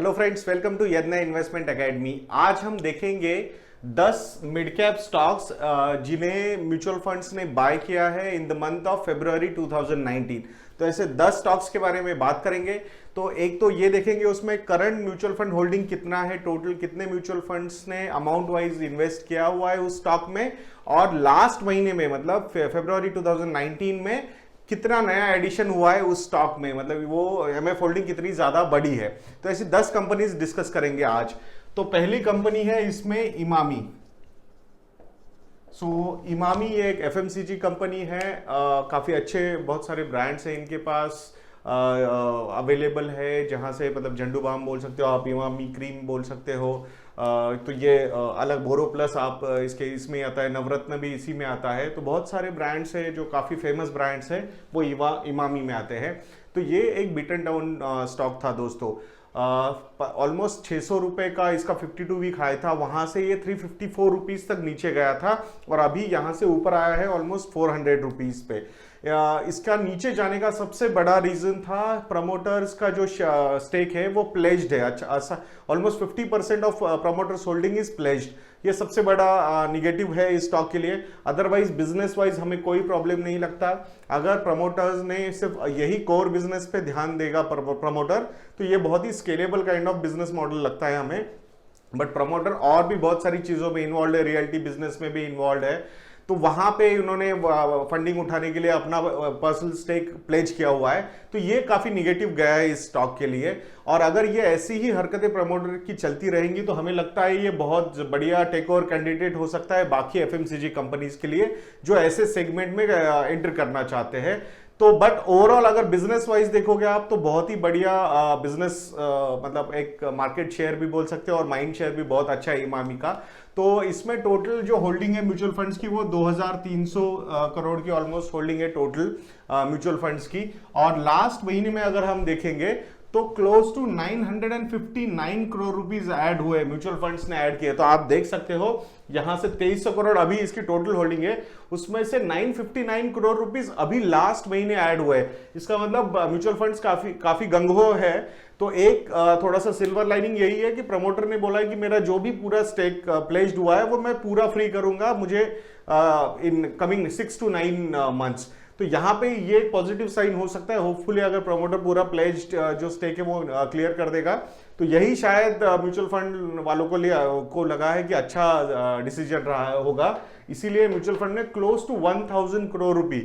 Hello friends, welcome to Yadnya investment academy. आज हम देखेंगे 10 मिड कैप स्टॉक्स जिन्हें म्यूचुअल फंड्स ने बाय किया है in the month of February 2019। तो ऐसे 10 स्टॉक्स के बारे में बात करेंगे। तो एक तो ये देखेंगे उसमें करंट म्यूचुअल फंड होल्डिंग कितना है, टोटल कितने म्यूचुअल फंड्स ने अमाउंट वाइज इन्वेस्ट किया हुआ है उस स्टॉक में, और लास्ट महीने में मतलब फरवरी 2019 में कितना नया एडिशन हुआ है उस स्टॉक में, मतलब वो एमएफ होल्डिंग कितनी ज्यादा बड़ी है। तो ऐसी 10 कंपनीज डिस्कस करेंगे आज। तो पहली कंपनी है इसमें इमामी। इमामी एक एफएमसीजी कंपनी है। काफी अच्छे बहुत सारे ब्रांड्स हैं इनके पास अवेलेबल है, जहां से मतलब झंडू बाम बोल सकते हो आप, इमामी क्रीम बोल सकते हो। तो ये अलग बोरो प्लस आप इसमें आता है, नवरत्न भी इसी में आता है। तो बहुत सारे ब्रांड्स हैं जो काफ़ी फेमस ब्रांड्स हैं वो इमामी में आते हैं। तो ये एक बीटन डाउन स्टॉक था दोस्तों। ऑलमोस्ट 600 रुपए का इसका 52 वीक हाई था, वहां से ये 354 रुपीज तक नीचे गया था और अभी यहां से ऊपर आया है ऑलमोस्ट 400 रुपीज पे। इसका नीचे जाने का सबसे बड़ा रीजन था प्रमोटर्स का जो स्टेक है वो प्लेज्ड है। अच्छा, almost 50% of promoters holding is pledged. ये सबसे बड़ा निगेटिव है इस स्टॉक के लिए। अदरवाइज बिजनेस वाइज हमें कोई प्रॉब्लम नहीं लगता। अगर प्रमोटर्स ने सिर्फ यही कोर बिजनेस पे ध्यान देगा प्रमोटर, तो ये बहुत ही scalable kind of business model लगता है हमें। बट प्रमोटर और भी बहुत सारी चीजों में इन्वॉल्व है, रियल्टी बिजनेस में भी इन्वॉल्व है। तो वहां पे उन्होंने फंडिंग उठाने के लिए अपना पर्सनल स्टेक प्लेज किया हुआ है। तो ये काफी निगेटिव गया है इस स्टॉक के लिए। और अगर ये ऐसी ही हरकतें प्रमोटर की चलती रहेंगी तो हमें लगता है ये बहुत बढ़िया टेक ओवर कैंडिडेट हो सकता है बाकी एफएमसीजी कंपनीज के लिए जो ऐसे सेगमेंट में एंटर करना चाहते हैं। तो बट ओवरऑल अगर बिजनेस वाइज देखोगे आप तो बहुत ही बढ़िया बिजनेस, मतलब एक मार्केट शेयर भी बोल सकते हो और माइंड शेयर भी बहुत अच्छा है इमामी का। तो इसमें टोटल जो होल्डिंग है म्यूचुअल फंड्स की वो 2300 करोड़ की ऑलमोस्ट होल्डिंग है टोटल म्यूचुअल फंड्स की। और लास्ट महीने में अगर हम देखेंगे तो close to 959 crore rupees add हुए, म्यूचुअल फंड्स ने ऐड किए। तो आप देख सकते हो यहां से 2300 करोड़ अभी इसकी टोटल होल्डिंग है, उसमें से 959 करोड़ रुपीज अभी लास्ट महीने ऐड हुए। इसका मतलब म्यूचुअल फंड्स काफी गंगो है। तो एक थोड़ा सा सिल्वर लाइनिंग यही है कि प्रमोटर ने बोला है कि मेरा जो भी पूरा स्टेक प्लेज्ड हुआ है वो मैं पूरा फ्री करूंगा मुझे इन कमिंग 6 to 9 मंथ्स। तो यहाँ पे ये पॉजिटिव साइन हो सकता है। होपफुली अगर प्रमोटर पूरा प्लेज्ड जो स्टेक है वो क्लियर कर देगा तो यही शायद म्यूचुअल फंड वालों को लगा है कि अच्छा डिसीजन रहा होगा। इसीलिए म्यूचुअल फंड ने क्लोज टू 1000 करोड़ रुपए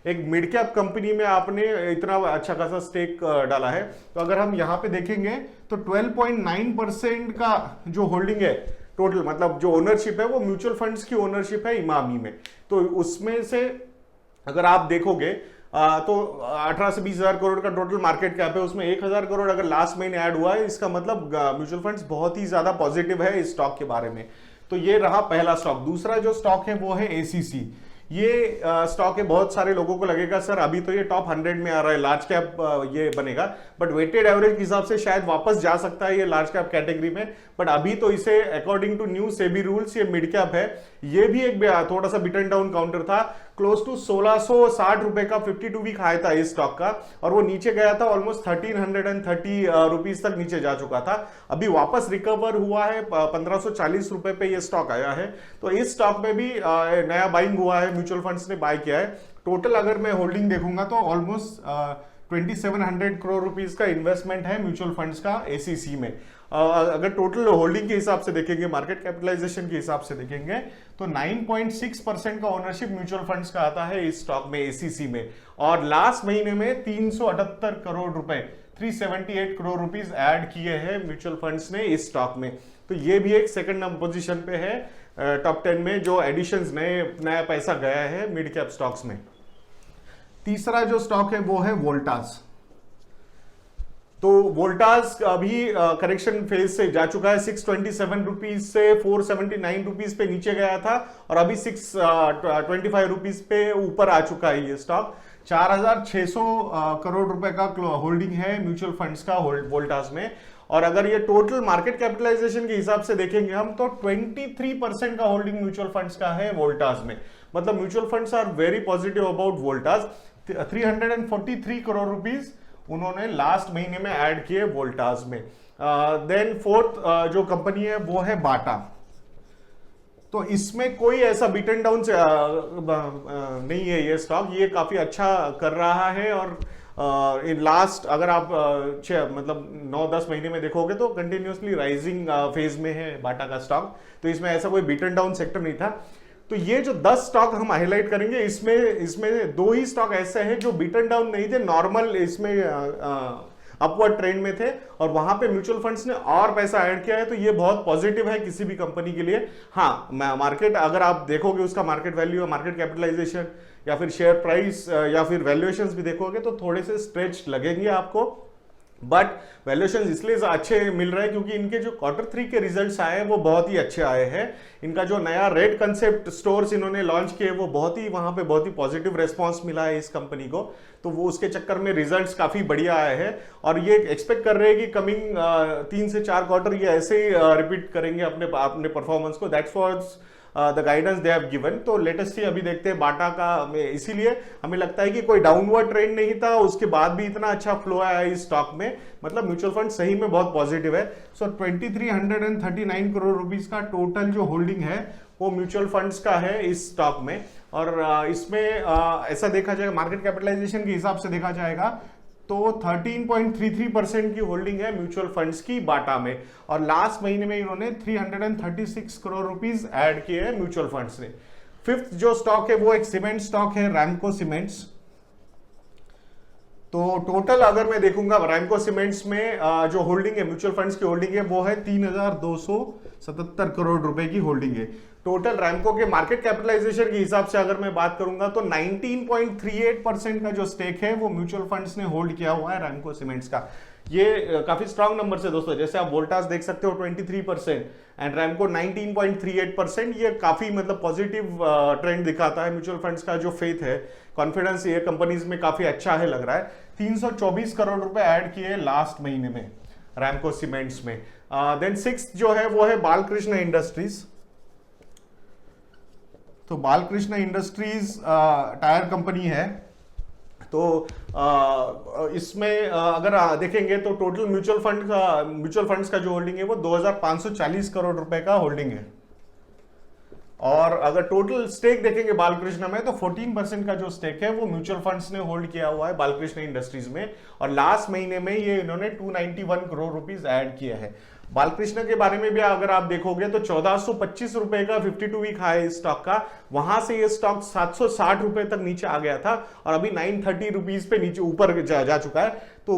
एक मिड कैप कंपनी में आपने इतना अच्छा खासा स्टेक डाला है। तो अगर हम यहाँ पे देखेंगे तो 12.9% का जो होल्डिंग है टोटल, मतलब जो ओनरशिप है वो म्यूचुअल फंड्स की ओनरशिप है इमामी में। तो उसमें से अगर आप देखोगे तो 18 से 20 हजार करोड़ का टोटल मार्केट कैप है, उसमें 1000 करोड़ अगर लास्ट महीने ऐड हुआ है, इसका मतलब म्यूचुअल फंड्स बहुत ही ज्यादा पॉजिटिव है इस स्टॉक के बारे में। तो ये रहा पहला स्टॉक। दूसरा जो स्टॉक है वो है एसीसी। ये स्टॉक है, बहुत सारे लोगों को लगेगा सर अभी तो ये टॉप 100 में आ रहा है, लार्ज कैप ये बनेगा, बट वेटेड एवरेज के हिसाब से शायद वापस जा सकता है ये लार्ज कैप कैटेगरी में। बट अभी तो इसे according to new SEBI rules ये मिड कैप है। ये भी एक थोड़ा सा बिटन डाउन काउंटर था। क्लोज टू 1660 रुपए का 52 वीक हाई था इस स्टॉक का, और वो नीचे गया था ऑलमोस्ट 1330 रुपीज तक नीचे जा चुका था। अभी वापस रिकवर हुआ है, 1540 रुपए पे ये स्टॉक आया है। तो इस स्टॉक में भी नया बाइंग हुआ है, म्यूचुअल फंड्स ने बाय किया है। टोटल अगर मैं होल्डिंग देखूंगा तो ऑलमोस्ट 2700 करोड़ रुपीस का इन्वेस्टमेंट है म्यूचुअल फंड्स का एसीसी में। अगर टोटल होल्डिंग के हिसाब से देखेंगे, मार्केट कैपिटलाइजेशन के हिसाब से देखेंगे तो 9.6% का ओनरशिप म्यूचुअल फंड्स का आता है इस स्टॉक में एसीसी में। और लास्ट महीने में 378 करोड़ रुपए 378 करोड़ रुपीस ऐड किए हैं म्यूचुअल फंड्स ने इस स्टॉक में। तो ये भी एक सेकंड पोजीशन पे है टॉप 10 में जो एडिशंस नया पैसा गया है मिड कैप स्टॉक्स में। तीसरा जो स्टॉक है वो है वोल्टास। तो वोल्टास अभी करेक्शन फेज से जा चुका है, 627 रुपीज से 479 रुपीज पे नीचे गया था और अभी 625 रुपीज पे ऊपर आ चुका है ये स्टॉक। 4600 करोड़ रुपए का होल्डिंग है म्यूचुअल फंड्स का वोल्टास में। और अगर ये टोटल मार्केट कैपिटलाइजेशन के हिसाब से देखेंगे हम तो 23% का होल्डिंग म्यूचुअल फंड्स का है वोल्टास में। मतलब mutual funds are very positive about Voltas. 343 crore rupees उन्होंने लास्ट महीने में ऐड किए वोल्टास में। देन फोर्थ जो कंपनी है वो है बाटा। तो इसमें कोई ऐसा बीटन डाउन से नहीं है ये स्टॉक, ये काफी अच्छा कर रहा है। और इन लास्ट अगर आप मतलब 9-10 महीने में देखोगे तो कंटिन्यूसली राइजिंग फेज में है बाटा का स्टॉक। तो इसमें ऐसा कोई बीटन डाउन सेक्टर नहीं था। तो ये जो 10 स्टॉक हम हाईलाइट करेंगे, इसमें 2 ही स्टॉक ऐसे हैं जो बीटन डाउन नहीं थे, नॉर्मल इसमें अपवर्ड ट्रेंड में थे, और वहां पे म्यूचुअल फंड्स ने और पैसा ऐड किया है। तो ये बहुत पॉजिटिव है किसी भी कंपनी के लिए। हाँ, मार्केट अगर आप देखोगे उसका मार्केट वैल्यू, मार्केट कैपिटलाइजेशन या फिर शेयर प्राइस या फिर वैल्यूएशंस भी देखोगे तो थोड़े से स्ट्रेच लगेंगे आपको, बट वैल्यूएशन इसलिए अच्छे मिल रहे हैं क्योंकि इनके जो Q3 के रिजल्ट्स आए हैं वो बहुत ही अच्छे आए हैं। इनका जो नया रेड कंसेप्ट स्टोर्स इन्होंने लॉन्च किए वो वहां पे बहुत ही पॉजिटिव रेस्पॉन्स मिला है इस कंपनी को। तो वो उसके चक्कर में रिजल्ट्स काफी बढ़िया आए हैं, और ये एक्सपेक्ट कर रहे हैं कि कमिंग 3 से 4 क्वार्टर ये ऐसे ही रिपीट करेंगे अपने परफॉर्मेंस को। That's for the guidance they have given. तो लेटेस्ट ही अभी देखते हैं बाटा का, इसीलिए हमें लगता है कि कोई डाउनवर्ड ट्रेंड नहीं था, उसके बाद भी इतना अच्छा फ्लो आया इस स्टॉक में, मतलब म्यूचुअल फंड सही में बहुत पॉजिटिव है। सो 2339 करोड़ रुपीस का टोटल जो होल्डिंग है वो म्यूचुअल फंड्स का है इस स्टॉक में। और इसमें ऐसा देखा जाएगा, मार्केट कैपिटलाइजेशन के हिसाब से देखा जाएगा तो 13.33% की होल्डिंग है म्यूचुअल फंड्स की बाटा में, और लास्ट महीने में इन्होंने 336 करोड़ रुपीस ऐड किए हैं म्यूचुअल फंड्स ने। फिफ्थ जो स्टॉक है वो एक सीमेंट स्टॉक है, रैमको सीमेंट्स। तो टोटल अगर मैं देखूंगा रैमको सीमेंट्स में जो होल्डिंग है म्यूचुअल फंड्स की होल्डिंग है वो है 3277 करोड़ रुपए की होल्डिंग है टोटल। रैमको के मार्केट कैपिटलाइजेशन के हिसाब से अगर मैं बात करूंगा तो 19.38% का जो स्टेक है वो म्यूचुअल फंड्स ने होल्ड किया हुआ है रैमको सीमेंट्स का। ये काफी स्ट्रांग नंबर है दोस्तों, जैसे आप वोल्टास देख सकते हो 23% एंड रैमको 19.38%। ये काफी मतलब पॉजिटिव ट्रेंड दिखाता है। म्यूचुअल फंड्स का जो फेथ है, कॉन्फिडेंस ये कंपनीज में काफी अच्छा है लग रहा है। 324 करोड़ रुपए ऐड किए लास्ट महीने में रैमको सीमेंट्स में। देन सिक्स्थ जो है वो है बालकृष्ण इंडस्ट्रीज। तो बालकृष्ण इंडस्ट्रीज टायर कंपनी है। तो इसमें अगर देखेंगे तो टोटल म्यूचुअल फंड्स का जो होल्डिंग है वो 2540 करोड़ रुपए का होल्डिंग है। और अगर टोटल स्टेक देखेंगे बालकृष्ण में तो 14% का जो स्टेक है वो म्यूचुअल फंड्स ने होल्ड किया हुआ है बालकृष्ण इंडस्ट्रीज में, और लास्ट महीने में ये इन्होंने 291 करोड़ रुपीस ऐड किया है। बालकृष्ण के बारे में भी अगर आप देखोगे तो 1425 रुपए का 52 वीक हाई स्टॉक का, वहां से ये स्टॉक 760 रुपए तक नीचे आ गया था और अभी 930 रुपीस पे नीचे ऊपर जा चुका है। तो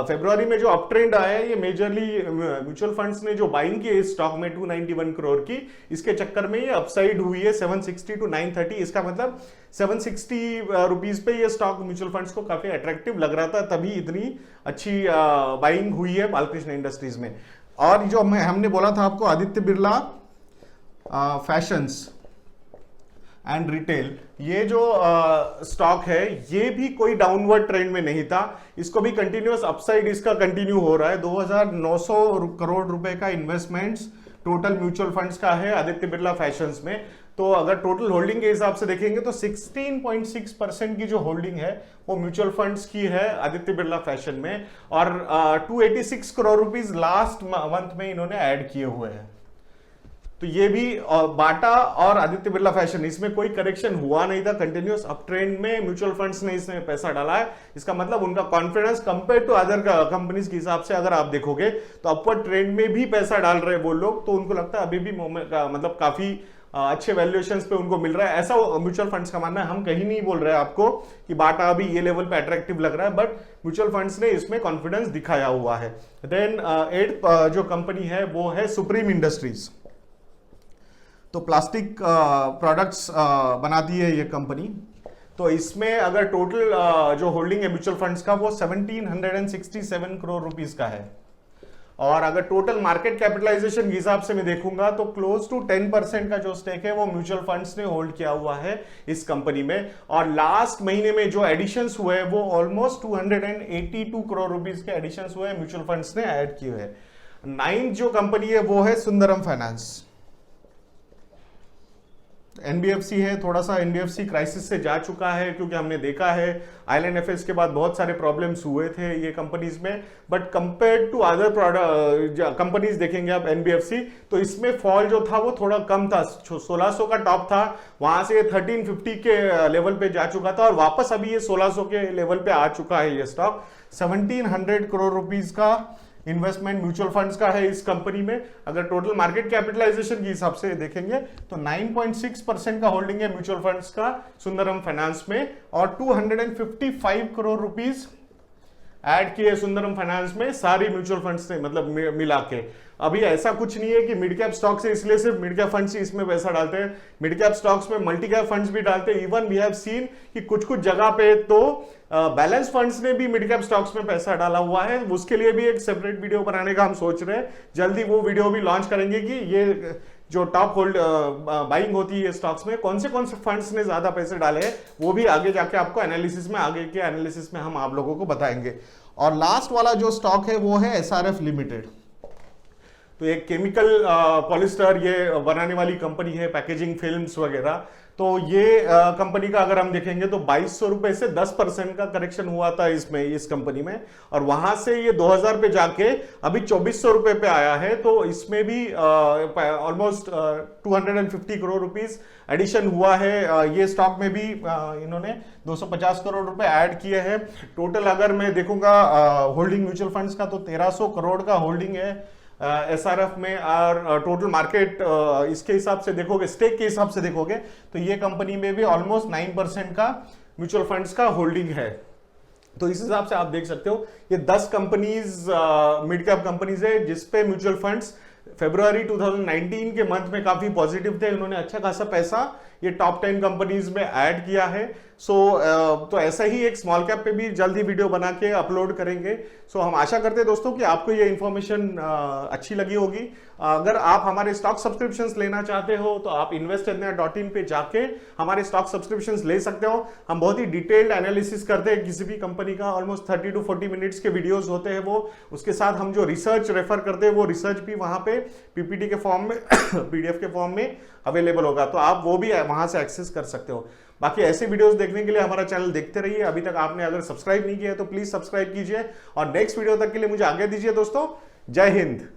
फरवरी में जो अप ट्रेंड आया है ये मेजरली म्यूचुअल फंड्स ने जो बाइंग की इस स्टॉक में 291 करोड़ की, इसके चक्कर में ये अपसाइड हुई है 760 to 930। इसका मतलब 760 रुपीस पे ये स्टॉक म्यूचुअल फंड्स को काफी अट्रैक्टिव लग रहा था, तभी इतनी अच्छी बाइंग हुई है बालकृष्ण इंडस्ट्रीज में। और जो हमने बोला था आपको Aditya Birla fashions and retail, ये जो स्टॉक है ये भी कोई डाउनवर्ड ट्रेंड में नहीं था, इसको भी कंटिन्यूअस अपसाइड इसका कंटिन्यू हो रहा है। 2900 करोड़ रुपए का इन्वेस्टमेंट्स टोटल म्यूचुअल फंड्स का है आदित्य बिरला फैशंस में। तो अगर टोटल होल्डिंग के हिसाब से देखेंगे तो 16.6% की जो होल्डिंग है वो म्यूचुअल फंड्स की है आदित्य बिरला फैशन में, और 286 करोड़ रुपीस लास्ट मंथ में इन्होंने ऐड किए हुए हैं। तो ये भी बाटा और आदित्य बिरला फैशन, इसमें कोई करेक्शन हुआ नहीं था, कंटिन्यूअस अप ट्रेंड में म्यूचुअल फंड्स ने इसमें पैसा डाला है। इसका मतलब उनका confidence compare to other companies के हिसाब से अगर आप देखोगे तो अपवर्ड ट्रेंड में भी पैसा डाल रहे हैं वो लोग, तो उनको लगता है अभी भी मतलब काफी अच्छे वैल्यूएशंस पे उनको मिल रहा है, ऐसा म्यूचुअल फंड्स का मानना है। हम कहीं नहीं बोल रहे हैं आपको कि बाटा अभी ये लेवल पे अट्रैक्टिव लग रहा है, बट म्यूचुअल फंड्स ने इसमें कॉन्फिडेंस दिखाया हुआ है। देन 8th जो कंपनी है वो है सुप्रीम इंडस्ट्रीज। तो प्लास्टिक प्रोडक्ट्स बनाती है ये कंपनी। तो इसमें अगर टोटल जो होल्डिंग है म्यूचुअल फंड्स का वो 1767 करोड़ रुपीस का है, और अगर टोटल मार्केट कैपिटलाइजेशन के हिसाब से मैं देखूंगा तो क्लोज टू 10% का जो स्टेक है वो म्यूचुअल फंड्स ने होल्ड किया हुआ है इस कंपनी में। और लास्ट महीने में जो एडिशंस हुए हैं वो ऑलमोस्ट 282 करोड़ रुपीस के एडिशंस हुए हैं, म्यूचुअल फंड्स ने ऐड किए हैं। 9th जो कंपनी है वो है सुंदरम फाइनेंस। एनबीएफसी है, थोड़ा सा एनबीएफसी क्राइसिस से जा चुका है, क्योंकि हमने देखा है आईएलएनएफएस के बाद बहुत सारे प्रॉब्लम्स हुए थे ये कंपनीज में। But compare to other product companies देखेंगे आप एनबीएफसी, तो इसमें फॉल जो था वो थोड़ा कम था। 1600 का टॉप था, वहां से 1350 के लेवल पे जा चुका था और वापस अभी ये 1600 के लेवल पे आ चुका है ये स्टॉक। 1700 करोड़ रुपीस का इन्वेस्टमेंट म्यूचुअल फंड्स का है इस कंपनी में। अगर टोटल मार्केट कैपिटलाइजेशन के हिसाब से देखेंगे तो 9.6% का होल्डिंग है म्यूचुअल फंड्स का सुंदरम फाइनेंस में, और 255 करोड़ रुपीस ऐड किए सुंदरम फाइनेंस में सारी म्यूचुअल फंड्स से, मतलब मिला के। अभी ऐसा कुछ नहीं है कि मिड कैप स्टॉक्स है इसलिए सिर्फ मिड कैप फंड्स ही इसमें पैसा डालते हैं, मिड कैप स्टॉक्स में मल्टी कैप फंड्स भी डालते हैं। इवन वी हैव सीन कि कुछ कुछ जगह पे तो बैलेंस फंड्स ने भी मिड कैप स्टॉक्स में पैसा डाला हुआ है। उसके लिए भी एक सेपरेट वीडियो बनाने का हम सोच रहे हैं, जल्दी वो वीडियो भी लॉन्च करेंगे कि ये जो टॉप होल्ड बाइंग होती है स्टॉक्स में कौन से फंड्स ने ज्यादा पैसे डाले हैं, वो भी आगे जाके आपको एनालिसिस में, आगे के एनालिसिस में हम आप लोगों को बताएंगे। और लास्ट वाला जो स्टॉक है वो है एसआरएफ लिमिटेड। तो एक केमिकल पॉलिस्टर ये बनाने वाली कंपनी है, पैकेजिंग फिल्म्स वगैरह। तो ये कंपनी का अगर हम देखेंगे तो 2200 रुपए से 10% का करेक्शन हुआ था इसमें, इस कंपनी में, और वहां से ये 2000 पे जाके अभी 2400 रुपए पे आया है। तो इसमें भी ऑलमोस्ट 250 करोड़ रुपीस एडिशन हुआ है। ये स्टॉक में भी इन्होंने 250 करोड़ रुपए ऐड किए हैं। टोटल अगर मैं देखूंगा होल्डिंग म्यूचुअल फंड्स का तो 1300 करोड़ का होल्डिंग है एसआरएफ में। और टोटल मार्केट इसके हिसाब से देखोगे, स्टेक के हिसाब से देखोगे तो ये कंपनी में भी ऑलमोस्ट 9% का म्यूचुअल फंड्स का होल्डिंग है। तो इस हिसाब से आप देख सकते हो ये 10 कंपनीज मिड कैप कंपनीज है जिसपे म्यूचुअल फंड्स फरवरी 2019 के मंथ में काफी पॉजिटिव थे। उन्होंने अच्छा खासा पैसा ये टॉप 10 कंपनीज में ऐड किया है। तो ऐसा ही एक स्मॉल कैप पे भी जल्दी वीडियो बना के अपलोड करेंगे। हम आशा करते हैं दोस्तों कि आपको ये इंफॉर्मेशन अच्छी लगी होगी। अगर आप हमारे स्टॉक सब्सक्रिप्शंस लेना चाहते हो तो आप investindia.in पे जाके हमारे स्टॉक सब्सक्रिप्शंस ले सकते हो। हम बहुत ही डिटेल्ड एनालिसिस करते हैं किसी भी कंपनी का, ऑलमोस्ट 30 to 40 मिनट्स के वीडियोस होते हैं वो। उसके साथ हम जो रिसर्च रेफर करते हैं वो रिसर्च भी वहां पे पीपीटी के फॉर्म में पीडीएफ के फॉर्म में अवेलेबल होगा, तो आप वो भी वहां से एक्सेस कर सकते हो। बाकी ऐसे वीडियोस देखने के लिए हमारा चैनल देखते रहिए। अभी तक आपने अगर सब्सक्राइब नहीं किया है तो प्लीज सब्सक्राइब कीजिए, और नेक्स्ट वीडियो तक के लिए मुझे आज्ञा दीजिए दोस्तों। जय हिंद।